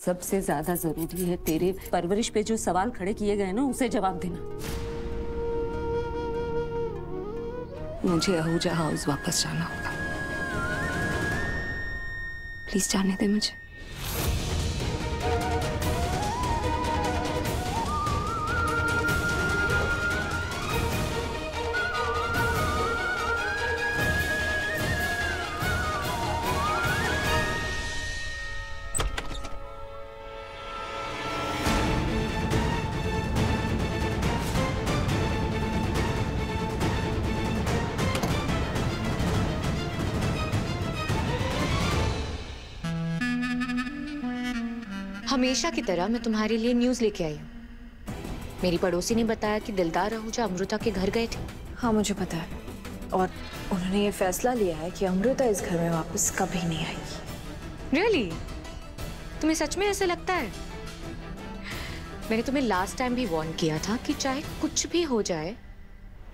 सबसे ज्यादा जरूरी है तेरे परवरिश पे जो सवाल खड़े किए गए ना, उसे जवाब देना। मुझे आहूजा हाउस वापस जाना होगा। प्लीज जाने दे मुझे। हमेशा की तरह मैं तुम्हारे लिए न्यूज़ लेके आई हूँ। मेरी पड़ोसी ने बताया कि दिलदार आहूजा अमृता के घर गए थे। हाँ मुझे पता है, और उन्होंने ये फैसला लिया है कि अमृता इस घर में वापस कभी नहीं आएगी। रियली? तुम्हें सच में ऐसा लगता है? मैंने तुम्हें लास्ट टाइम भी वार्न किया था कि चाहे कुछ भी हो जाए,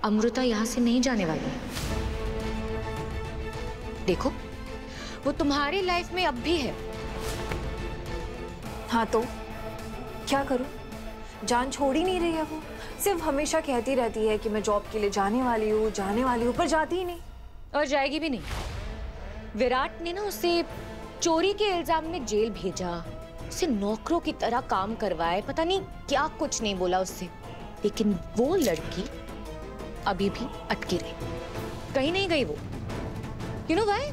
अमृता यहाँ से नहीं जाने वाली है। देखो, वो तुम्हारी लाइफ में अब भी है। हाँ तो क्या करूं? जान छोड़ ही नहीं रही है वो। सिर्फ हमेशा कहती रहती है कि मैं जॉब के लिए जाने वाली हूँ, पर जाती ही नहीं। और जाएगी भी नहीं। विराट ने ना उसे चोरी के इल्जाम में जेल भेजा, उसे नौकरों की तरह काम करवाए, पता नहीं क्या कुछ नहीं बोला उससे, लेकिन वो लड़की अभी भी अटकी रही, कहीं नहीं गई वो। You know why?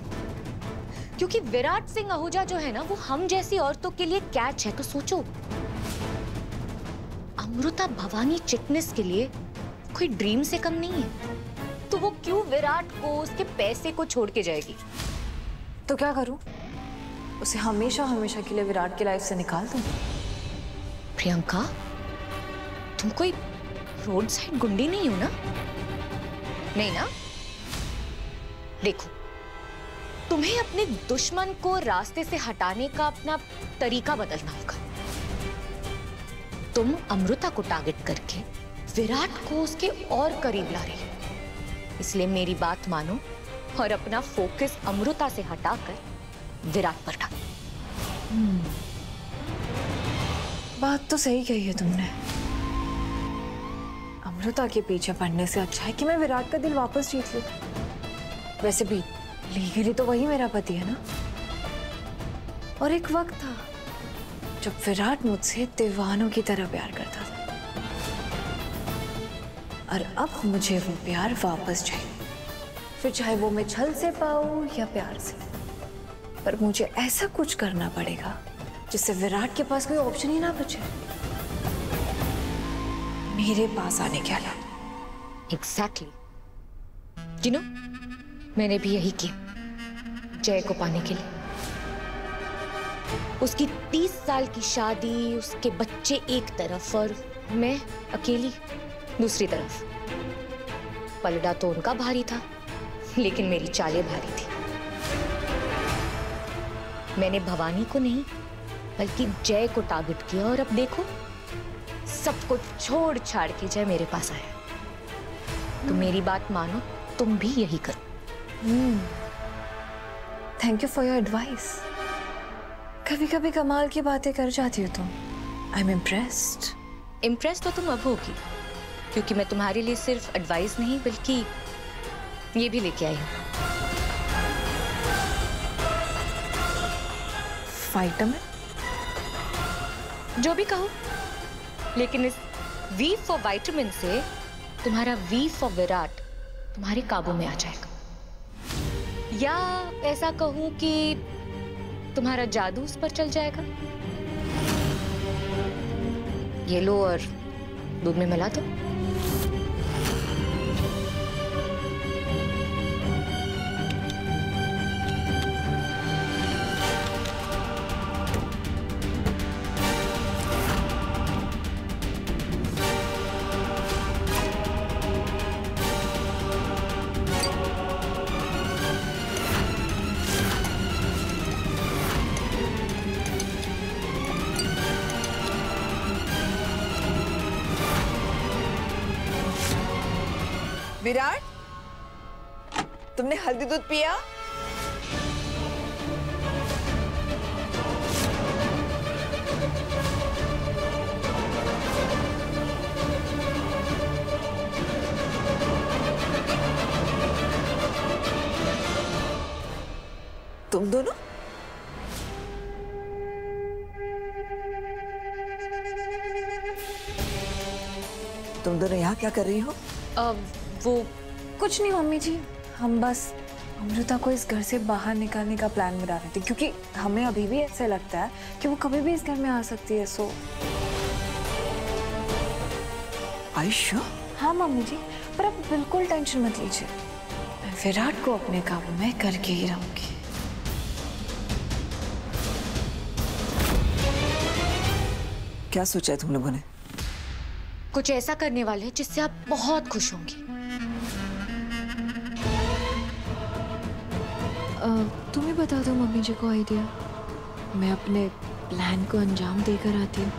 क्योंकि विराट सिंह आहूजा जो है ना, वो हम जैसी औरतों के लिए कैच है। तो सोचो, अमृता भवानी चिटनिस के लिए कोई ड्रीम से कम नहीं है, तो वो क्यों विराट को, उसके पैसे को छोड़ के जाएगी? तो क्या करूं? उसे हमेशा हमेशा के लिए विराट की लाइफ से निकाल दूं? प्रियंका, तुम कोई रोड साइड गुंडी नहीं हो ना? नहीं ना? देखो, तुम्हें अपने दुश्मन को रास्ते से हटाने का अपना तरीका बदलना होगा। तुम अमृता को टारगेट करके विराट को उसके और करीब ला रही हो। इसलिए मेरी बात मानो और अपना फोकस अमृता से हटाकर विराट पर डालो। बात तो सही कही है तुमने। अमृता के पीछे पड़ने से अच्छा है कि मैं विराट का दिल वापस जीत लूं। वैसे भी लीगली तो वही मेरा पति है ना। और एक वक्त था जब विराट मुझसे दीवानों की तरह प्यार करता था, और अब मुझे वो प्यार वापस चाहिए। फिर चाहे वो मैं छल से पाऊं या प्यार से, पर मुझे ऐसा कुछ करना पड़ेगा जिससे विराट के पास कोई ऑप्शन ही ना बचे मेरे पास आने के अलावा। एग्जैक्टली। यू नो, मैंने भी यही किया जय को पाने के लिए। उसकी 30 साल की शादी, उसके बच्चे एक तरफ और मैं अकेली दूसरी तरफ। पलड़ा तो उनका भारी था, लेकिन मेरी चालें भारी थी। मैंने भवानी को नहीं बल्कि जय को टारगेट किया, और अब देखो, सब कुछ छोड़ छाड़ के जय मेरे पास आया। तो मेरी बात मानो, तुम भी यही करो। Thank you for your advice. कभी कभी कमाल की बातें कर जाती हो तुम। I am impressed. इम्प्रेस तो तुम अब होगी, क्योंकि मैं तुम्हारे लिए सिर्फ एडवाइस नहीं बल्कि ये भी लेके आई हूँ। विटामिन? जो भी कहो, लेकिन इस वी फॉर विटामिन से तुम्हारा वी फॉर विराट तुम्हारे काबू में आ जाएगा। या ऐसा कहूं कि तुम्हारा जादू उस पर चल जाएगा। ये लो और दूध में मिला दो। विराट, तुमने हल्दी दूध पिया? तुम दोनों यहाँ क्या कर रही हो? वो कुछ नहीं मम्मी जी, हम बस अमृता को इस घर से बाहर निकालने का प्लान बना रहे थे, क्योंकि हमें अभी भी ऐसा लगता है कि वो कभी भी इस घर में आ सकती है। सो आयुष्य, हाँ मम्मी जी, पर आप बिल्कुल टेंशन मत लीजिए, मैं विराट को अपने काबू में करके ही रहूंगी। क्या सोचा है तुम लोगों ने? कुछ ऐसा करने वाले हैं जिससे आप बहुत खुश होंगी। तुम ही बता दो मम्मी जी को आइडिया, मैं अपने प्लान को अंजाम देकर आती हूँ।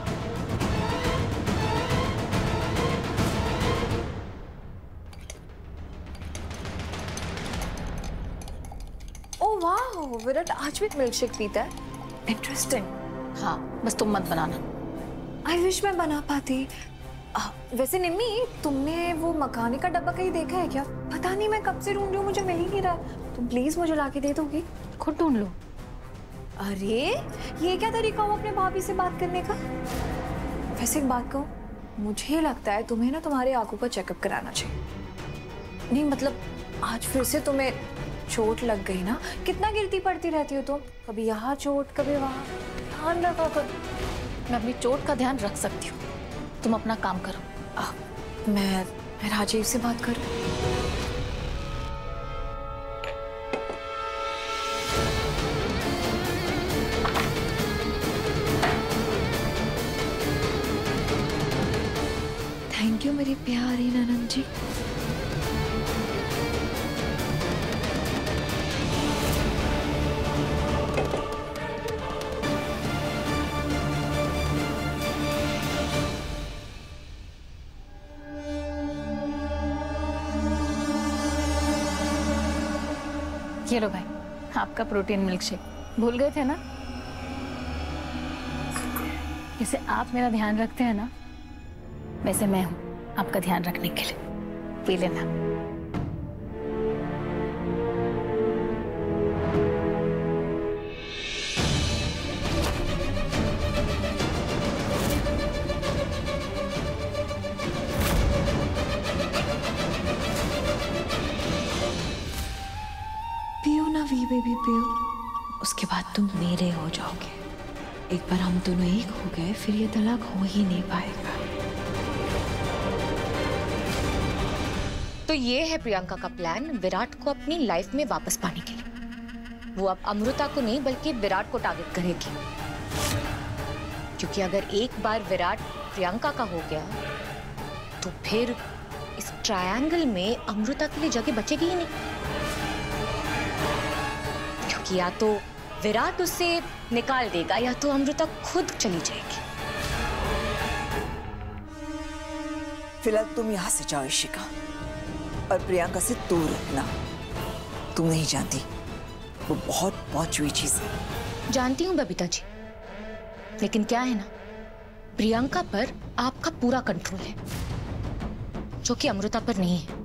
ओह वाह, विराट आज भी मिल्क शेक पीता है, इंटरेस्टिंग। हाँ, बस तुम मत बनाना। आई विश मैं बना पाती। वैसे निम्मी, तुमने वो मखाने का डब्बा कहीं देखा है क्या? पता नहीं, मैं कब से ढूंढ रही हूँ, मुझे मिल ही नहीं रहा। तुम प्लीज मुझे लाके दे दोगी? खुद ढूंढ लो। अरे ये क्या तरीका हुआ अपने भाभी से बात करने का? वैसे एक बात कहूँ, मुझे लगता है तुम्हें ना तुम्हारे आंखों का चेकअप कराना चाहिए। नहीं मतलब आज फिर से तुम्हें चोट लग गई ना, कितना गिरती पड़ती रहती हो तुम, कभी यहाँ चोट कभी वहाँ, ध्यान रखा कर। मैं अपनी चोट का ध्यान रख सकती हूँ, तुम अपना काम करो। मैं राजीव से बात करूँ? थैंक यू मेरी प्यारी ननद जी। ये लो भाई, आपका प्रोटीन मिल्क शेक। भूल गए थे ना? जैसे आप मेरा ध्यान रखते हैं ना, वैसे मैं हूं आपका ध्यान रखने के लिए। पी लेना। पियो ना वी बेबी पियो, उसके बाद तुम मेरे हो जाओगे। एक बार हम दोनों एक हो गए, फिर ये तलाक हो ही नहीं पाएगा। तो ये है प्रियंका का प्लान विराट को अपनी लाइफ में वापस पाने के लिए। वो अब अमृता को नहीं बल्कि विराट को टारगेट करेगी, क्योंकि अगर एक बार विराट प्रियंका का हो गया तो फिर इस ट्रायंगल में अमृता के लिए जगह बचेगी ही नहीं, क्योंकि या तो विराट उसे निकाल देगा या तो अमृता खुद चली जाएगी। फिलहाल तुम यहाँ से जाओ इशिका, और प्रियंका से दूर रखना। तुम नहीं जानती, वो बहुत पहुंची हुई चीज है। जानती हूँ बबीता जी, लेकिन क्या है ना, प्रियंका पर आपका पूरा कंट्रोल है, जो कि अमृता पर नहीं है।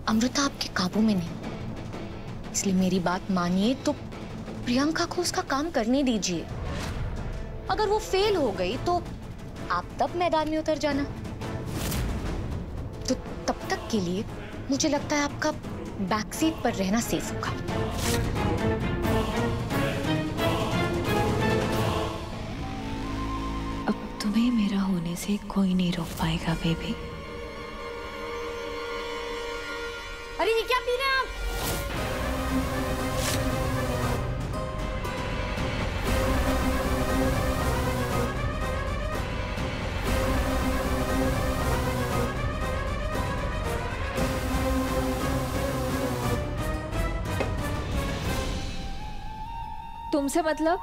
अमृता आपके काबू में नहीं, इसलिए मेरी बात मानिए तो प्रियंका को उसका काम करने दीजिए। अगर वो फेल हो गई तो आप तब मैदान में उतर जाना। तो तब तक के लिए मुझे लगता है आपका बैक सीट पर रहना सेफ होगा। अब तुम्हें मेरा होने से कोई नहीं रोक पाएगा बेबी। अरे ये क्या पी रहे हैं आप? तुमसे मतलब?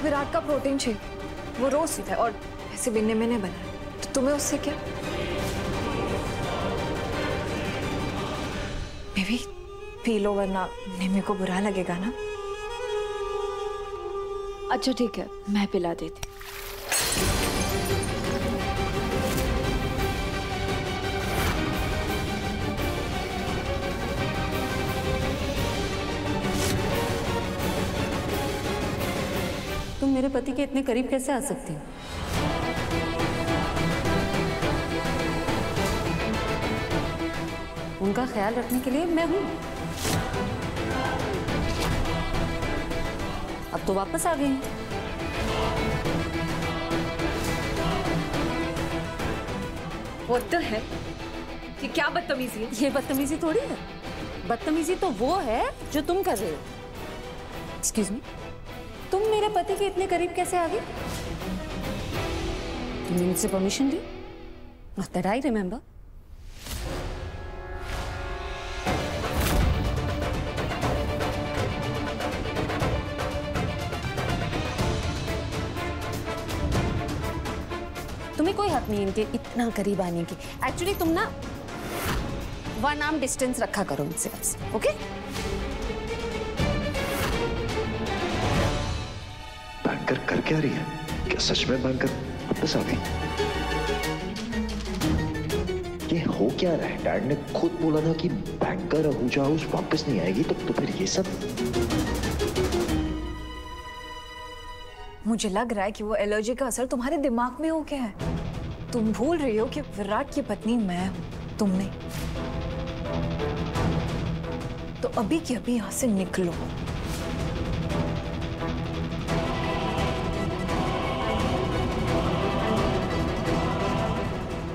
विराट का प्रोटीन शेक वो रोज पीता है और ऐसे बिन्ने में नहीं बना है, तो तुम्हें उससे क्या? बेबी पी लो वरना निम्मी को बुरा लगेगा ना। अच्छा ठीक है, मैं पिला देती। मेरे पति के इतने करीब कैसे आ सकती हूँ? उनका ख्याल रखने के लिए मैं हूं। अब तो वापस आ गई हैं। वो तो है, ये क्या बदतमीजी है? ये बदतमीजी थोड़ी है, बदतमीजी तो वो है जो तुम कर रहे हो। एक्सक्यूज मी, तुम मेरे पति के इतने करीब कैसे आ गए? तुमने मुझसे परमिशन ली? Not that I remember. तुम्हें कोई हक नहीं इनके इतना करीब आने की। एक्चुअली तुम ना 1 आर्म डिस्टेंस रखा करो इनसे बस, ओके? बैंकर कर क्या रही है? क्या सच में बैंकर वापस आ गई? ये हो क्या रहा है? डैड ने खुद बोला था कि बैंकर आहूजा हाउस वापस नहीं आएगी, तो फिर ये सब? मुझे लग रहा है कि वो एलर्जी का असर तुम्हारे दिमाग में हो गया है। तुम भूल रही हो कि विराट की पत्नी मैं हूं, तुम नहीं। तो अभी के अभी यहां से निकलो।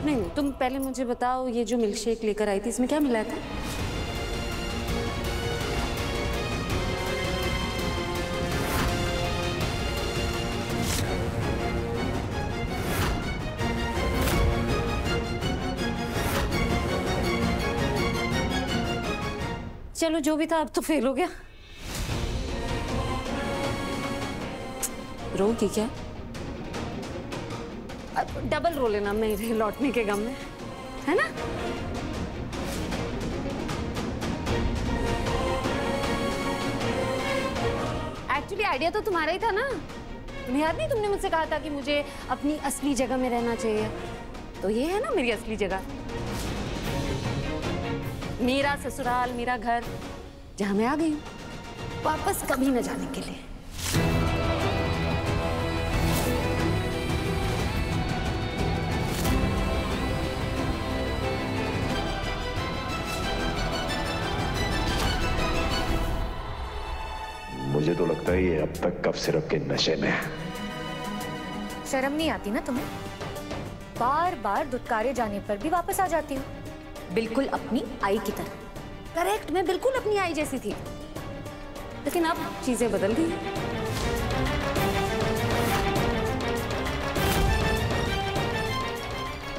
नहीं, तुम पहले मुझे बताओ, ये जो मिल्क शेक लेकर आई थी इसमें क्या मिलाया था? चलो जो भी था अब तो फेल हो गया। रो की क्या? अब डबल रो लेना मेरे लौटने के गम में, है ना? एक्चुअली आइडिया तो तुम्हारा ही था ना। तुम्हें याद नहीं, तुमने मुझसे कहा था कि मुझे अपनी असली जगह में रहना चाहिए। तो ये है ना मेरी असली जगह, मेरा ससुराल, मेरा घर, जहां मैं आ गई हूं वापस कभी न जाने के लिए। मुझे तो लगता है ये अब तक कफ सिरप के नशे में है। शर्म नहीं आती ना तुम्हें? बार बार दुत्कारे जाने पर भी वापस आ जाती हो, बिल्कुल अपनी आई की तरह। करेक्ट, मैं बिल्कुल अपनी आई जैसी थी, लेकिन अब चीजें बदल गई।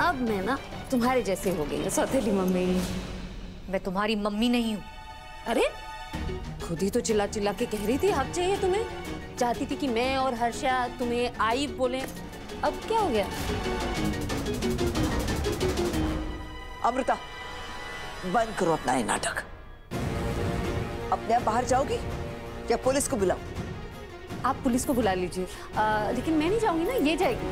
अब मैं ना तुम्हारे जैसे हो गई, सौतेली मम्मी। मैं तुम्हारी मम्मी नहीं हूँ। अरे खुद ही तो चिल्ला चिल्ला के कह रही थी हक चाहिए तुम्हें, चाहती थी कि मैं और हर्षा तुम्हें आई बोले। अब क्या हो गया? अमृता, बंद करो अपना ये नाटक। अपने आप बाहर जाओगी या पुलिस को बुलाओ? आप पुलिस को बुला लीजिए, लेकिन मैं नहीं जाऊंगी ना, ये जाएगी।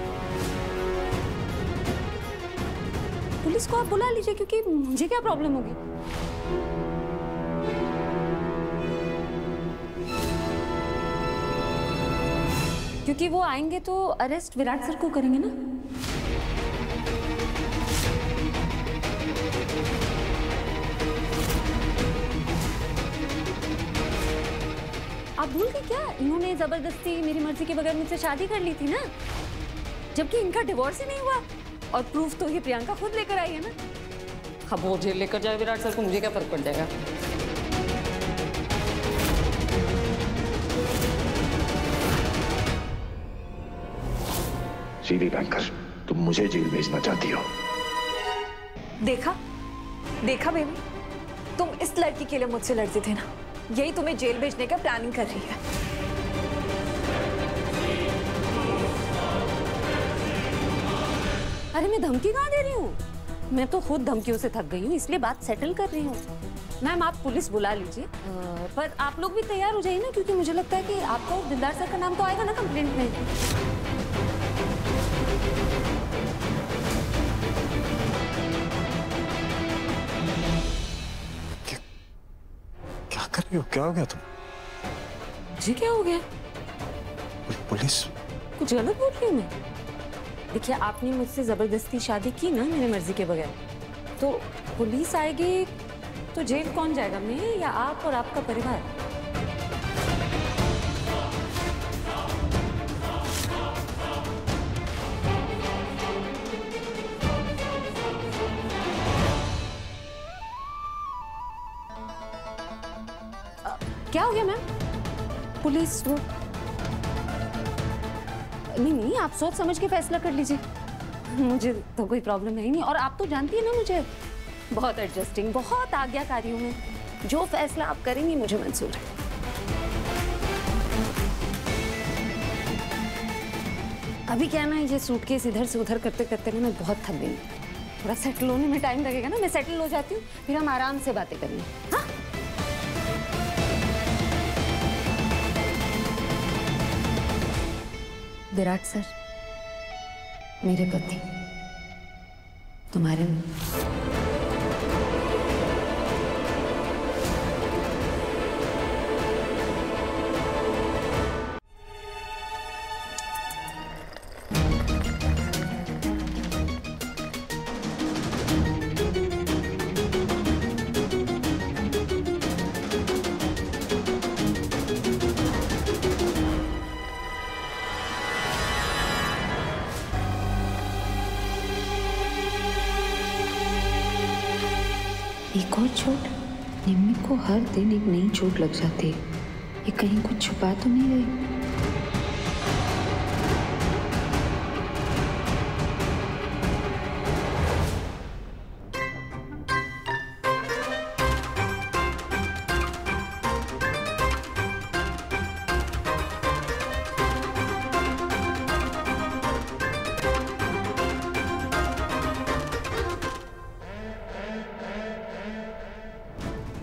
पुलिस को आप बुला लीजिए, क्योंकि मुझे क्या प्रॉब्लम होगी? क्योंकि वो आएंगे तो अरेस्ट विराट सर को करेंगे ना। आप भूल गए क्या? इन्होंने जबरदस्ती मेरी मर्जी के बगैर मुझसे शादी कर ली थी ना, जबकि इनका डिवोर्स ही नहीं हुआ। और प्रूफ तो ये प्रियंका खुद लेकर आई है ना। अब वो जेल लेकर जाए विराट सर को, मुझे क्या फर्क पड़ जाएगा? सीधी बैंकर, तुम मुझे जेल भेजना चाहती हो? देखा देखा बेबी, तुम इस लड़की के लिए मुझसे लड़ते थे ना, यही तुम्हें जेल भेजने का प्लानिंग कर रही है। अरे मैं धमकी कहाँ दे रही हूँ? मैं तो खुद धमकियों से थक गई हूँ, इसलिए बात सेटल कर रही हूँ। मैम आप पुलिस बुला लीजिए, पर आप लोग भी तैयार हो जाइए ना, क्योंकि मुझे लगता है कि आपका और दिलदार सर का नाम तो आएगा ना कंप्लेंट में। क्या कर रही हो? क्या हो गया तुम? जी क्या हो गया? पुलिस कुछ गलत बोल रही हूँ मैं? देखिए, आपने मुझसे जबरदस्ती शादी की ना मेरी मर्जी के बगैर, तो पुलिस आएगी तो जेल कौन जाएगा, मैं या आप और आपका परिवार? क्या हो गया मैम? पुलिस वो नहीं, आप सोच समझ के फैसला कर लीजिए, मुझे तो कोई प्रॉब्लम है ही नहीं। और आप तो जानती है ना मुझे, बहुत एडजस्टिंग, बहुत आज्ञाकारी हूँ मैं। जो फैसला आप करेंगी मुझे मंजूर है। अभी क्या ना, ये सूटकेस इधर से उधर करते करते ना मैं बहुत थक गई। थोड़ा सेटल होने में टाइम लगेगा ना, मैं सेटल हो जाती हूँ, फिर हम आराम से बातें करेंगे। हाँ, विराट सर, मेरे पति, तुम्हारे एक और चोट। निम्मी को हर दिन एक नई चोट लग जाती है। ये कहीं कुछ छुपा तो नहीं रही?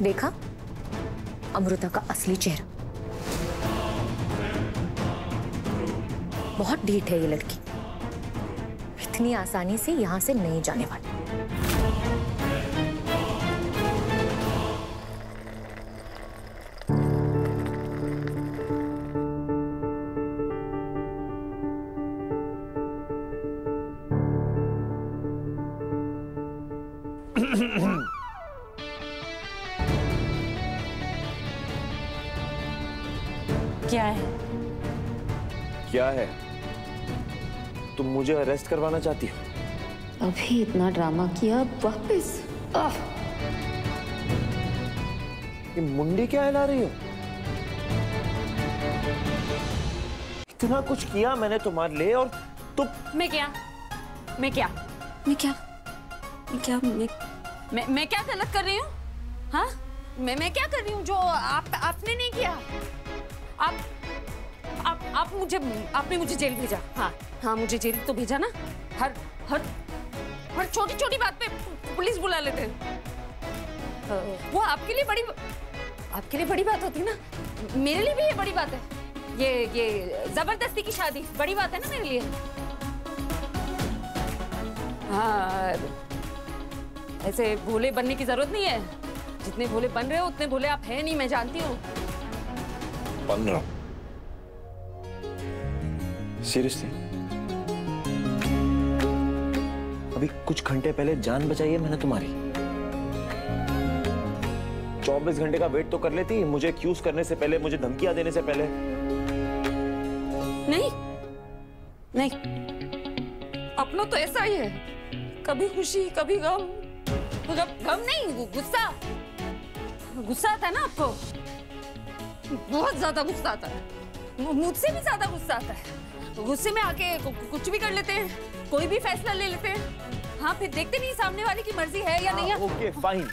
देखा अमृता का असली चेहरा। बहुत ढीठ है ये लड़की, इतनी आसानी से यहां से नहीं जाने वाली। क्या है? क्या है? तुम मुझे अरेस्ट करवाना चाहती हो? अभी इतना ड्रामा किया, वापस ये मुंडी क्या हिला रही हो? इतना कुछ किया मैंने तुम्हारे लिए और तुम। मैं क्या गलत कर रही हूँ? हाँ, मैं क्या कर रही हूँ जो आपने नहीं किया? आपने मुझे जेल भेजा। हाँ, मुझे जेल तो भेजा ना। हर छोटी छोटी बात पे पुलिस बुला लेते हैं। वो आपके लिए बड़ी बात होती है ना, मेरे लिए भी ये बड़ी बात है। ये जबरदस्ती की शादी बड़ी बात है ना मेरे लिए। हाँ, ऐसे भोले बनने की जरूरत नहीं है। जितने भोले बन रहे हो उतने भोले आप हैं नहीं, मैं जानती हूँ। बन रहा हूं सीरियसली। अभी कुछ घंटे पहले जान बचाई है मैंने तुम्हारी। 24 घंटे का वेट तो कर लेती मुझे एक्यूज करने से पहले, मुझे धमकियां देने से पहले। नहीं, अपना तो ऐसा ही है, कभी खुशी कभी गम। गम नहीं, गुस्सा आता है ना आपको, बहुत ज्यादा गुस्सा आता है, मुझसे भी ज्यादा गुस्सा आता है। गुस्से में आके कुछ भी कर लेते हैं, कोई भी फैसला ले लेते हैं। हाँ, फिर देखते नहीं सामने वाले की मर्जी है या नहीं है। ओके फाइन,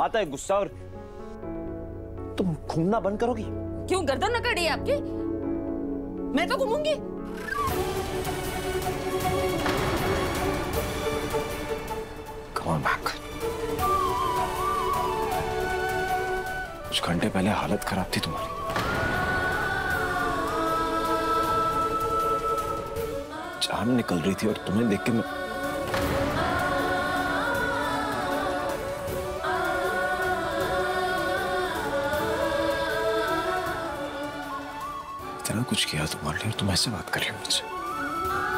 आता है गुस्सा और तुम घूमना बंद करोगी? क्यों, गर्दन न कड़ी है आपकी? मैं तो घूमूंगी। Come on back। कुछ घंटे पहले हालत खराब थी तुम्हारी। जान निकल रही थी और तुम्हें देख के मैं इतना कुछ किया तुम्हारे लिए और तुम ऐसे बात कर रही हो मुझसे। आ